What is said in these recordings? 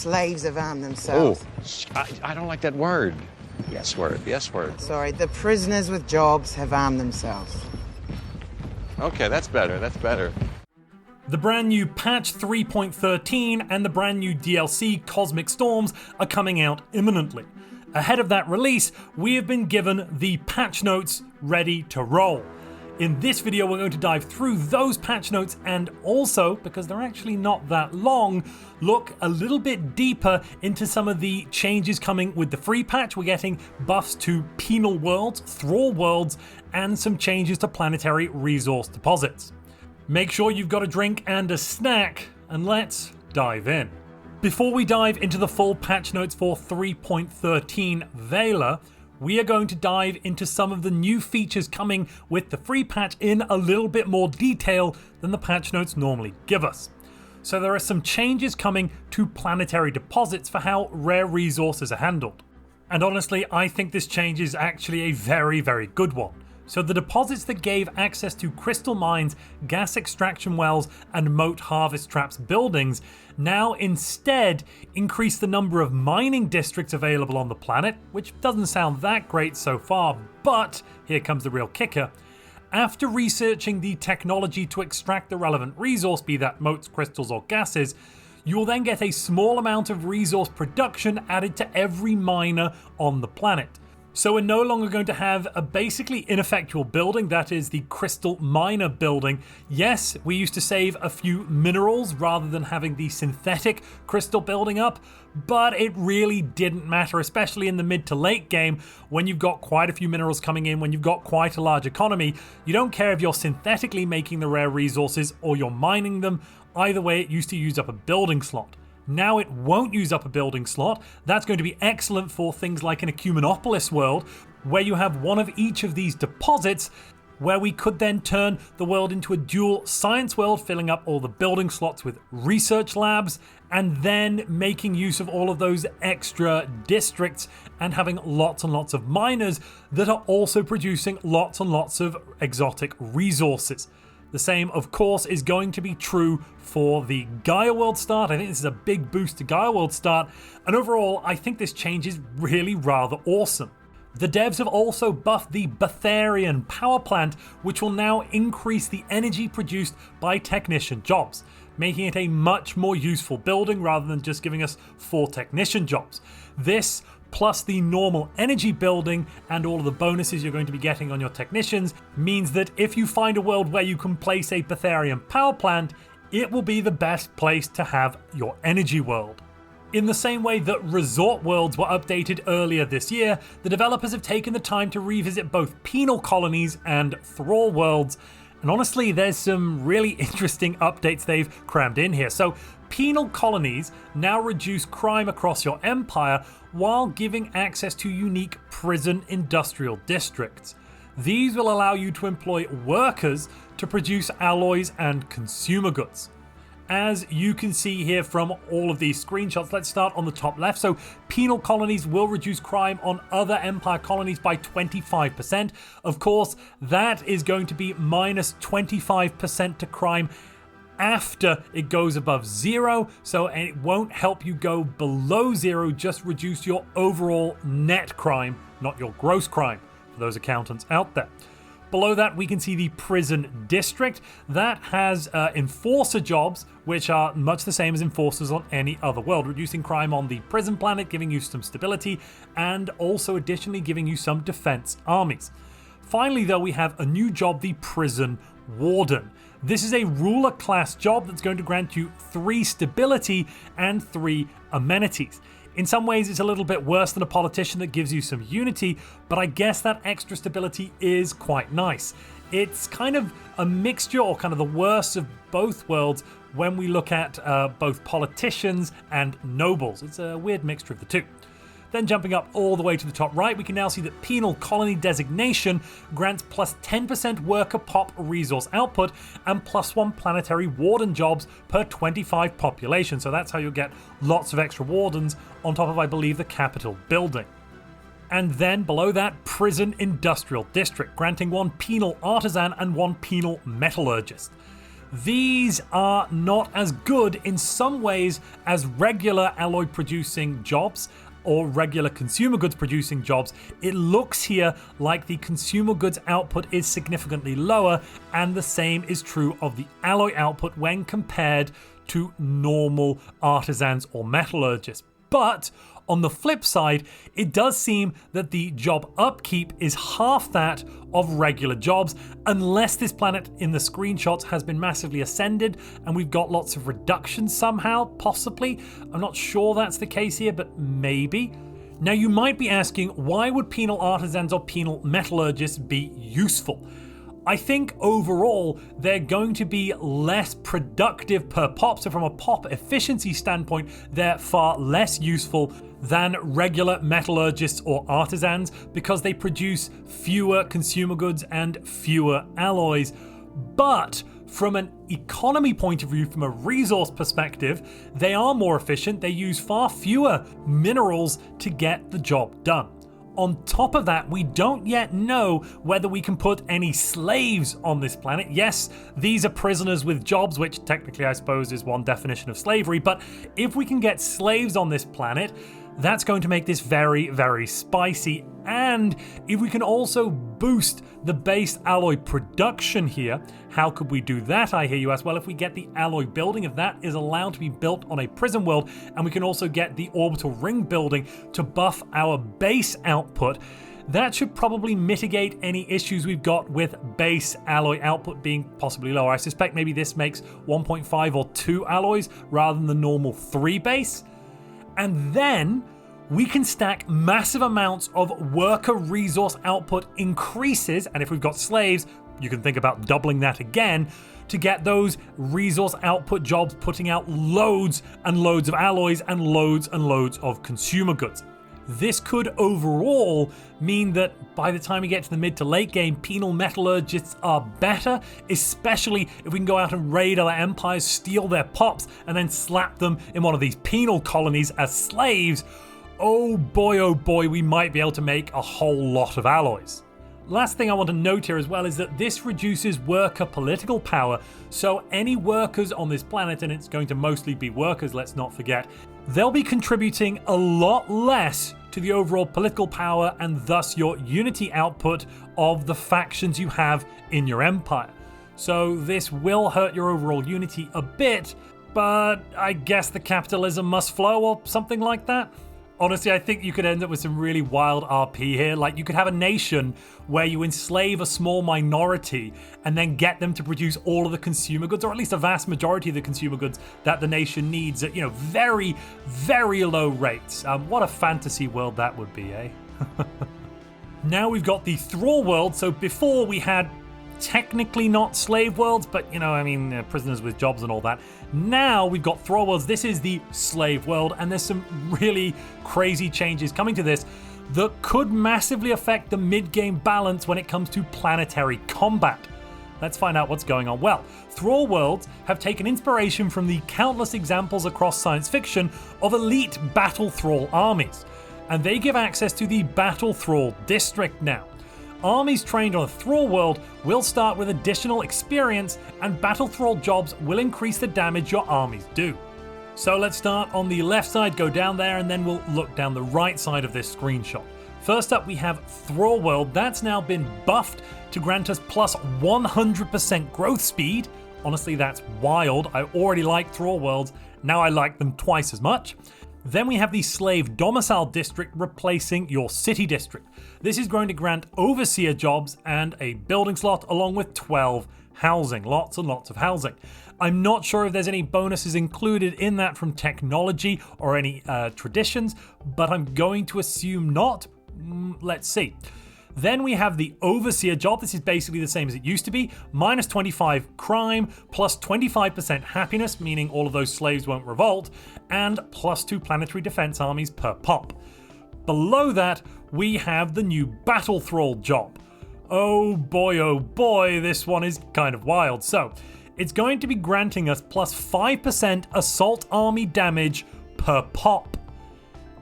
slaves have armed themselves. Oh, I don't like that word. Yes word, yes word. Sorry, the prisoners with jobs have armed themselves. Okay, that's better, that's better. The brand new patch 3.13 and the brand new DLC Cosmic Storms are coming out imminently. Ahead of that release, we have been given the patch notes ready to roll. In this video, we're going to dive through those patch notes and also, because they're actually not that long, look a little bit deeper into some of the changes coming with the free patch. We're getting buffs to Penal Worlds, Thrall Worlds, and some changes to Planetary resource deposits. Make sure you've got a drink and a snack, and let's dive in. Before we dive into the full patch notes for 3.13 Vela, we are going to dive into some of the new features coming with the free patch in a little bit more detail than the patch notes normally give us. So there are some changes coming to planetary deposits for how rare resources are handled. And honestly, I think this change is actually a very, very good one. So the deposits that gave access to crystal mines, gas extraction wells, and moat harvest traps buildings now instead increase the number of mining districts available on the planet, which doesn't sound that great so far, but here comes the real kicker. After researching the technology to extract the relevant resource, be that moats, crystals, or gases, you will then get a small amount of resource production added to every miner on the planet. So we're no longer going to have a basically ineffectual building, that is the crystal miner building. Yes, we used to save a few minerals rather than having the synthetic crystal building up, but it really didn't matter, especially in the mid to late game when you've got quite a few minerals coming in, when you've got quite a large economy. You don't care if you're synthetically making the rare resources or you're mining them. Either way, it used to use up a building slot. Now it won't use up a building slot. That's going to be excellent for things like an Ecumenopolis world, where you have one of each of these deposits, where we could then turn the world into a dual science world, filling up all the building slots with research labs, and then making use of all of those extra districts and having lots and lots of miners that are also producing lots and lots of exotic resources. The same, of course, is going to be true for the Gaia World start. I think this is a big boost to Gaia World start, and overall, I think this change is really rather awesome. The devs have also buffed the Betharian power plant, which will now increase the energy produced by technician jobs, making it a much more useful building rather than just giving us 4 technician jobs. This, plus the normal energy building and all of the bonuses you're going to be getting on your technicians, means that if you find a world where you can place a Betharian power plant, it will be the best place to have your energy world. In the same way that resort worlds were updated earlier this year, the developers have taken the time to revisit both penal colonies and Thrall Worlds. And honestly, there's some really interesting updates they've crammed in here. So penal colonies now reduce crime across your empire while giving access to unique prison industrial districts. These will allow you to employ workers to produce alloys and consumer goods. As you can see here from all of these screenshots, let's start on the top left. So penal colonies will reduce crime on other empire colonies by 25%. Of course, that is going to be minus 25% to crime after it goes above 0, so it won't help you go below 0, just reduce your overall net crime, not your gross crime, for those accountants out there. Below that, we can see the prison district. That has enforcer jobs, which are much the same as enforcers on any other world, reducing crime on the prison planet, giving you some stability, and also additionally giving you some defense armies. Finally, though, we have a new job, the prison warden. This is a ruler class job that's going to grant you 3 stability and 3 amenities. In some ways, it's a little bit worse than a politician that gives you some unity, but I guess that extra stability is quite nice. It's kind of a mixture, or kind of the worst of both worlds when we look at both politicians and nobles. It's a weird mixture of the two. Then jumping up all the way to the top right, we can now see that penal colony designation grants plus 10% worker pop resource output and plus 1 planetary warden jobs per 25 population. So that's how you'll get lots of extra wardens on top of, I believe, the capital building. And then below that, prison industrial district, granting 1 penal artisan and 1 penal metallurgist. These are not as good in some ways as regular alloy producing jobs or regular consumer goods producing jobs. It looks here like the consumer goods output is significantly lower, and the same is true of the alloy output when compared to normal artisans or metallurgists. But on the flip side, it does seem that the job upkeep is half that of regular jobs, unless this planet in the screenshots has been massively ascended and we've got lots of reductions somehow, possibly. I'm not sure that's the case here, but maybe. Now you might be asking, why would penal artisans or penal metallurgists be useful? I think overall they're going to be less productive per pop, so from a pop efficiency standpoint, they're far less useful than regular metallurgists or artisans because they produce fewer consumer goods and fewer alloys. But from an economy point of view, from a resource perspective, they are more efficient. They use far fewer minerals to get the job done. On top of that, we don't yet know whether we can put any slaves on this planet. Yes, these are prisoners with jobs, which technically I suppose is one definition of slavery, but if we can get slaves on this planet, that's going to make this very, very spicy. And if we can also boost the base alloy production here, how could we do that, I hear you ask? Well, if we get the alloy building, if that is allowed to be built on a prison world, and we can also get the orbital ring building to buff our base output, that should probably mitigate any issues we've got with base alloy output being possibly lower. I suspect maybe this makes 1.5 or 2 alloys rather than the normal 3 base. And then we can stack massive amounts of worker resource output increases, and if we've got slaves, you can think about doubling that again to get those resource output jobs putting out loads and loads of alloys and loads of consumer goods. This could overall mean that by the time we get to the mid to late game, penal metallurgists are better, especially if we can go out and raid other empires, steal their pops, and then slap them in one of these penal colonies as slaves. Oh boy, we might be able to make a whole lot of alloys. Last thing I want to note here as well is that this reduces worker political power, so any workers on this planet, and it's going to mostly be workers, let's not forget, they'll be contributing a lot less to the overall political power and thus your unity output of the factions you have in your empire. So this will hurt your overall unity a bit, but I guess the capitalism must flow or something like that. Honestly, I think you could end up with some really wild RP here. Like, you could have a nation where you enslave a small minority and then get them to produce all of the consumer goods, or at least a vast majority of the consumer goods that the nation needs at, very, very low rates. What a fantasy world that would be, eh? Now we've got the Thrall World. So before we had technically not slave worlds, but prisoners with jobs and all that. Now we've got Thrall Worlds. This is the slave world, and there's some really crazy changes coming to this that could massively affect the mid-game balance when it comes to planetary combat. Let's find out what's going on. Well, Thrall Worlds have taken inspiration from the countless examples across science fiction of elite battle thrall armies, and they give access to the Battle Thrall District now. Armies trained on a Thrall world will start with additional experience, and battle thrall jobs will increase the damage your armies do. So let's start on the left side, go down there, and then we'll look down the right side of this screenshot. First up, we have Thrall World. That's now been buffed to grant us plus 100% growth speed. Honestly, that's wild. I already like Thrall Worlds. Now I like them twice as much. Then we have the Slave Domicile District replacing your City District. This is going to grant Overseer jobs and a building slot along with 12 housing. Lots and lots of housing. I'm not sure if there's any bonuses included in that from technology or any traditions, but I'm going to assume not. Let's see. Then we have the Overseer job. This is basically the same as it used to be. Minus 25 crime, plus 25% happiness, meaning all of those slaves won't revolt, and plus 2 planetary defense armies per pop. Below that, we have the new Battle Thrall job. Oh boy, this one is kind of wild. So, it's going to be granting us plus 5% assault army damage per pop.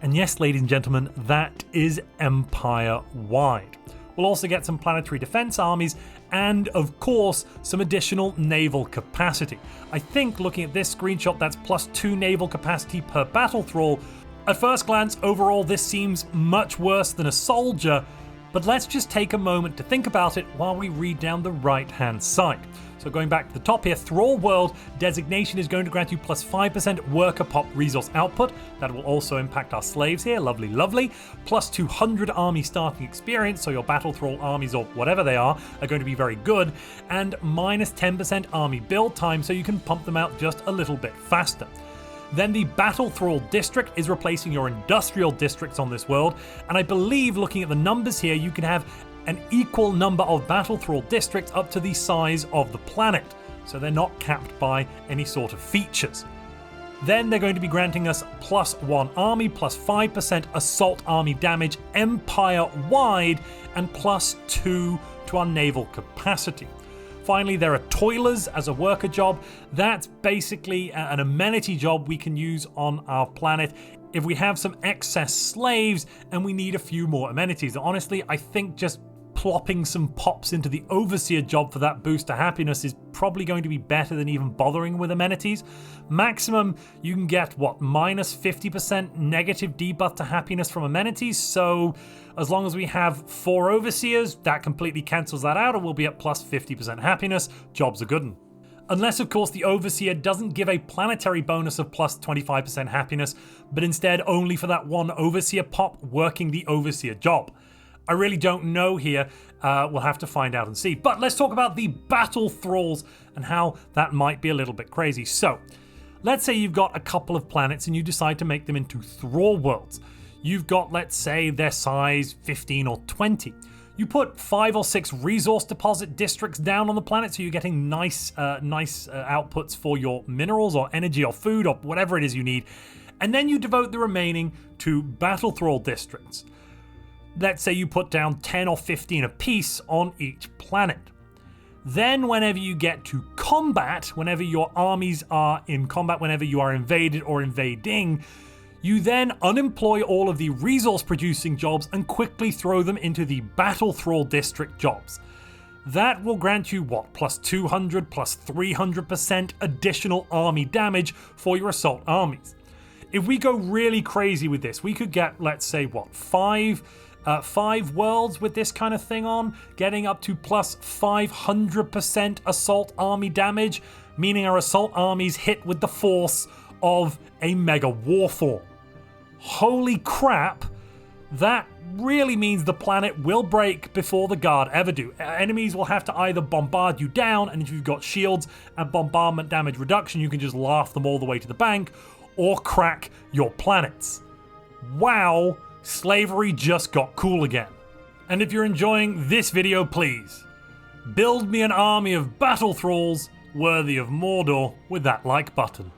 And yes, ladies and gentlemen, that is empire-wide. We'll also get some planetary defense armies and of course some additional naval capacity. I think looking at this screenshot, that's +2 naval capacity per battle thrall. At first glance, overall this seems much worse than a soldier, but let's just take a moment to think about it while we read down the right hand side. So going back to the top here, Thrall World designation is going to grant you +5% worker pop resource output. That will also impact our slaves here, lovely, lovely. +200 army starting experience, so your battle thrall armies or whatever they are going to be very good. And -10% army build time, so you can pump them out just a little bit faster. Then the Battle Thrall District is replacing your industrial districts on this world, and I believe looking at the numbers here, you can have an equal number of Battle Thrall districts up to the size of the planet, so they're not capped by any sort of features. Then they're going to be granting us +1 army, +5% assault army damage empire-wide, and +2 to our naval capacity. Finally, there are toilers as a worker job. That's basically an amenity job we can use on our planet if we have some excess slaves and we need a few more amenities. Honestly, I think just plopping some pops into the overseer job for that boost to happiness is probably going to be better than even bothering with amenities. Maximum, you can get, -50% negative debuff to happiness from amenities, so as long as we have 4 overseers, that completely cancels that out and we'll be at +50% happiness. Job's a good one. Unless, of course, the Overseer doesn't give a planetary bonus of +25% happiness, but instead only for that one Overseer pop working the Overseer job. I really don't know here. We'll have to find out and see. But let's talk about the Battle Thralls and how that might be a little bit crazy. So, let's say you've got a couple of planets and you decide to make them into Thrall Worlds. You've got, let's say, their size 15 or 20. You put 5 or 6 resource deposit districts down on the planet, so you're getting nice outputs for your minerals or energy or food or whatever it is you need. And then you devote the remaining to Battle Thrall districts. Let's say you put down 10 or 15 apiece on each planet. Then whenever you get to combat, whenever your armies are in combat, whenever you are invaded or invading, you then unemploy all of the resource producing jobs and quickly throw them into the Battle Thrall district jobs. That will grant you +200, +300% additional army damage for your assault armies. If we go really crazy with this, we could get, let's say, 5 worlds with this kind of thing on, getting up to +500% assault army damage, meaning our assault armies hit with the force of a mega warform. Holy crap, that really means the planet will break before the guard ever do. Enemies will have to either bombard you down, and if you've got shields and bombardment damage reduction, you can just laugh them all the way to the bank, or crack your planets. Wow, slavery just got cool again. And if you're enjoying this video, please build me an army of battle thralls worthy of Mordor with that like button.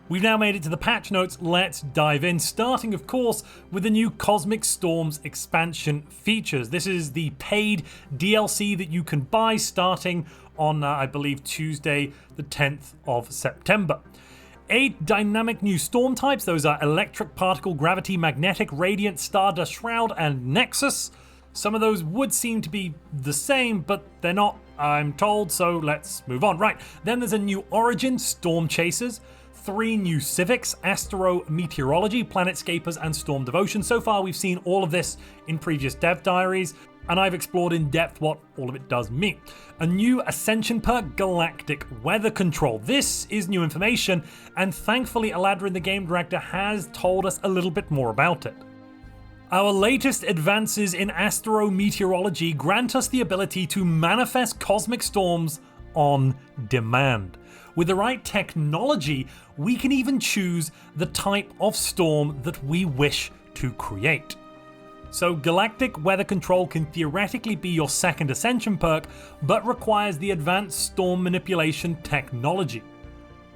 We've now made it to the patch notes. Let's dive in, starting of course with the new Cosmic Storms expansion features. This is the paid DLC that you can buy starting on, I believe, Tuesday the 10th of September. 8 dynamic new storm types. Those are Electric Particle, Gravity, Magnetic, Radiant, Stardust Shroud, and Nexus. Some of those would seem to be the same, but they're not, I'm told, so let's move on. Right, then there's a new Origin, Storm Chasers. 3 new civics, Astro Meteorology, Planetscapers, and Storm Devotion. So far, we've seen all of this in previous dev diaries, and I've explored in depth what all of it does mean. A new Ascension Perk, Galactic Weather Control. This is new information, and thankfully Aladrin, the game director, has told us a little bit more about it. Our latest advances in Astro Meteorology grant us the ability to manifest cosmic storms on demand. With the right technology, we can even choose the type of storm that we wish to create. So Galactic Weather Control can theoretically be your second Ascension perk, but requires the advanced storm manipulation technology.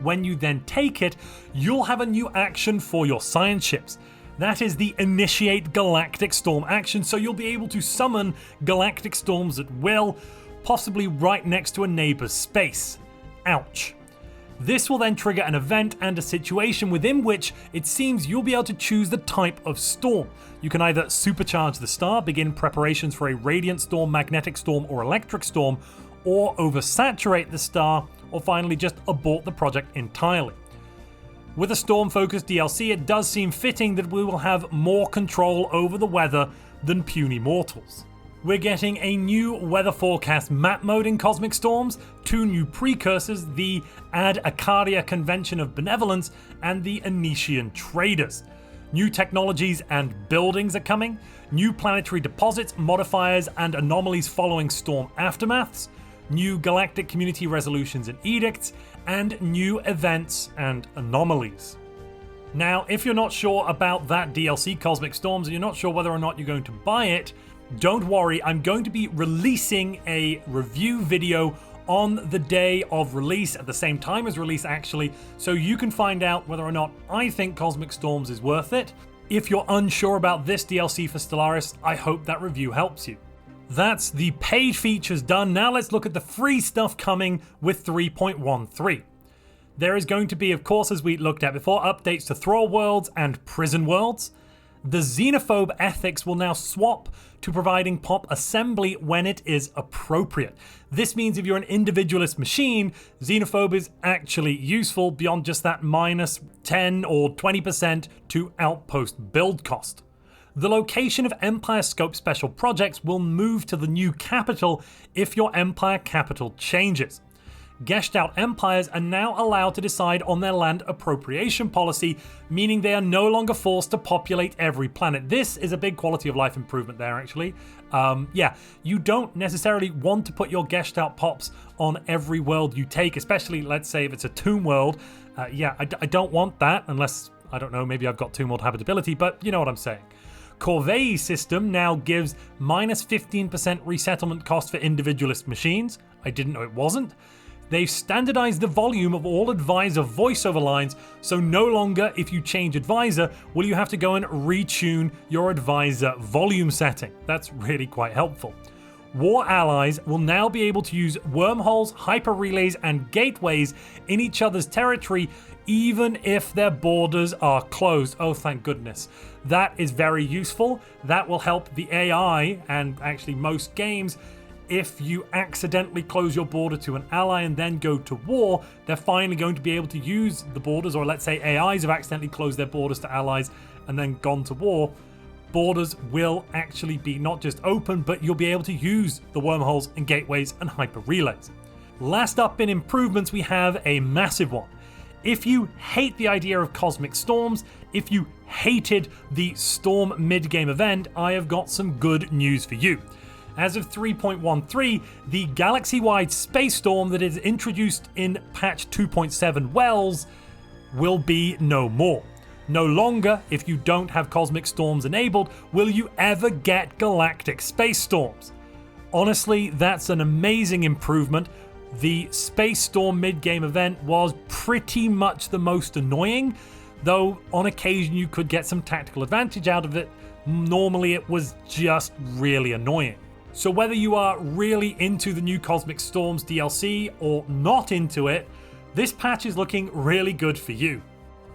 When you then take it, you'll have a new action for your science ships. That is the Initiate Galactic Storm action, so you'll be able to summon galactic storms at will, possibly right next to a neighbor's space. Ouch. This will then trigger an event and a situation within which it seems you'll be able to choose the type of storm. You can either supercharge the star, begin preparations for a radiant storm, magnetic storm, or electric storm, or oversaturate the star, or finally just abort the project entirely. With a storm-focused DLC, it does seem fitting that we will have more control over the weather than puny mortals. We're getting a new weather forecast map mode in Cosmic Storms, 2 new precursors, the Ad Acaria Convention of Benevolence and the Anician Traders. New technologies and buildings are coming, new planetary deposits, modifiers and anomalies following storm aftermaths, new galactic community resolutions and edicts, and new events and anomalies. Now, if you're not sure about that DLC Cosmic Storms and you're not sure whether or not you're going to buy it, don't worry, I'm going to be releasing a review video on the day of release, at the same time as release actually, so you can find out whether or not I think Cosmic Storms is worth it. If you're unsure about this DLC for Stellaris, I hope that review helps you. That's the paid features done. Now let's look at the free stuff coming with 3.13. There is going to be, of course, as we looked at before, updates to Thrall Worlds and Prison Worlds. The xenophobe ethics will now swap to providing pop assembly when it is appropriate. This means if you're an individualist machine, xenophobe is actually useful beyond just that minus 10 or 20% to outpost build cost. The location of Empire Scope special projects will move to the new capital if your Empire capital changes. Gueshed out empires are now allowed to decide on their land appropriation policy, meaning they are no longer forced to populate every planet. This is a big quality of life improvement there, actually. You don't necessarily want to put your gueshed out pops on every world you take, especially, let's say, if it's a tomb world. I don't want that, unless, I don't know, maybe I've got tomb world habitability, but you know what I'm saying. Corvée system now gives minus 15% resettlement cost for individualist machines. I didn't know it wasn't. They've standardized the volume of all advisor voiceover lines, so no longer, if you change advisor, will you have to go and retune your advisor volume setting. That's really quite helpful. War allies will now be able to use wormholes, hyper relays, and gateways in each other's territory, even if their borders are closed. Oh, thank goodness. That is very useful. That will help the AI, and actually most games. If you accidentally close your border to an ally and then go to war, they're finally going to be able to use the borders, or let's say AIs have accidentally closed their borders to allies and then gone to war. Borders will actually be not just open, but you'll be able to use the wormholes and gateways and hyper relays. Last up in improvements, we have a massive one. If you hate the idea of Cosmic Storms, if you hated the Storm mid-game event, I have got some good news for you. As of 3.13, the galaxy-wide space storm that is introduced in patch 2.7 Wells will be no more. No longer, if you don't have Cosmic Storms enabled, will you ever get galactic space storms. Honestly, that's an amazing improvement. The Space Storm mid-game event was pretty much the most annoying, though on occasion you could get some tactical advantage out of it. Normally it was just really annoying. So whether you are really into the new Cosmic Storms DLC or not into it, this patch is looking really good for you.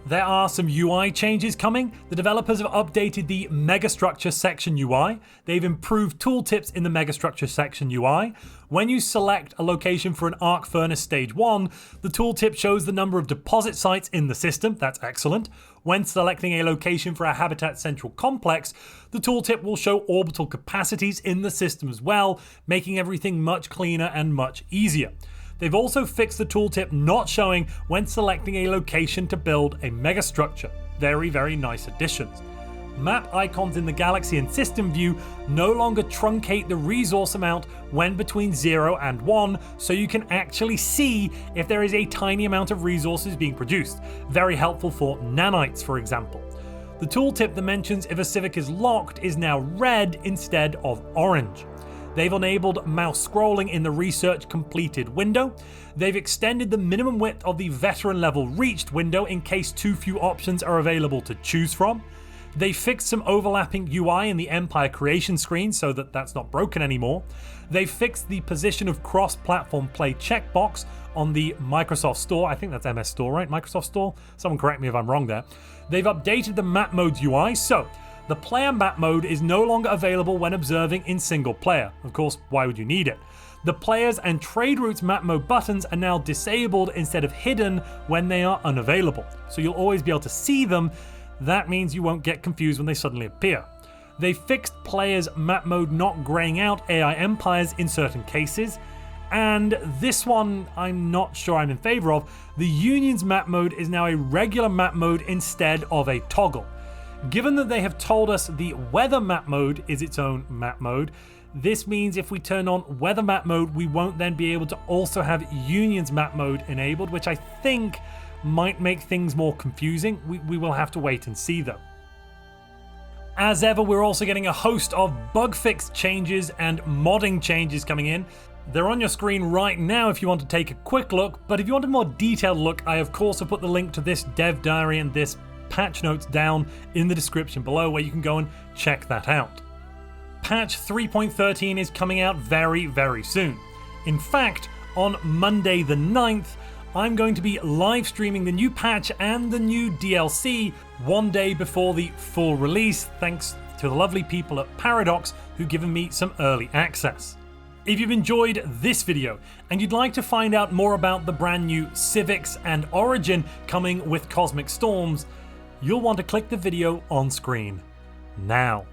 There are some UI changes coming. The developers have updated the Megastructure section UI. They've improved tooltips in the Megastructure section UI. When you select a location for an Arc Furnace Stage 1, the tooltip shows the number of deposit sites in the system. That's excellent. When selecting a location for a Habitat Central Complex, the tooltip will show orbital capacities in the system as well, making everything much cleaner and much easier. They've also fixed the tooltip not showing when selecting a location to build a megastructure. Very, very nice additions. Map icons in the galaxy and system view no longer truncate the resource amount when between 0 and 1, so you can actually see if there is a tiny amount of resources being produced. Very helpful for nanites, for example. The tooltip that mentions if a civic is locked is now red instead of orange. They've enabled mouse scrolling in the research completed window. They've extended the minimum width of the veteran level reached window in case too few options are available to choose from. They fixed some overlapping UI in the Empire creation screen so that that's not broken anymore. They fixed the position of cross-platform play checkbox on the Microsoft Store. I think that's MS Store, right? Microsoft Store? Someone correct me if I'm wrong there. They've updated the map modes UI, so the player map mode is no longer available when observing in single player. Of course, why would you need it? The players and trade routes map mode buttons are now disabled instead of hidden when they are unavailable. So you'll always be able to see them. That means you won't get confused when they suddenly appear. They fixed players map mode not graying out AI empires in certain cases. And this one I'm not sure I'm in favor of. The Union's map mode is now a regular map mode instead of a toggle. Given that they have told us the weather map mode is its own map mode, this means if we turn on weather map mode, we won't then be able to also have Union's map mode enabled, which I think might make things more confusing. We will have to wait and see though. As ever, we're also getting a host of bug fix changes and modding changes coming in. They're on your screen right now if you want to take a quick look, but if you want a more detailed look, I of course have put the link to this dev diary and this patch notes down in the description below where you can go and check that out. Patch 3.13 is coming out very, very soon. In fact, on Monday the 9th, I'm going to be live streaming the new patch and the new DLC one day before the full release, thanks to the lovely people at Paradox who've given me some early access. If you've enjoyed this video and you'd like to find out more about the brand new Civics and Origin coming with Cosmic Storms, you'll want to click the video on screen now.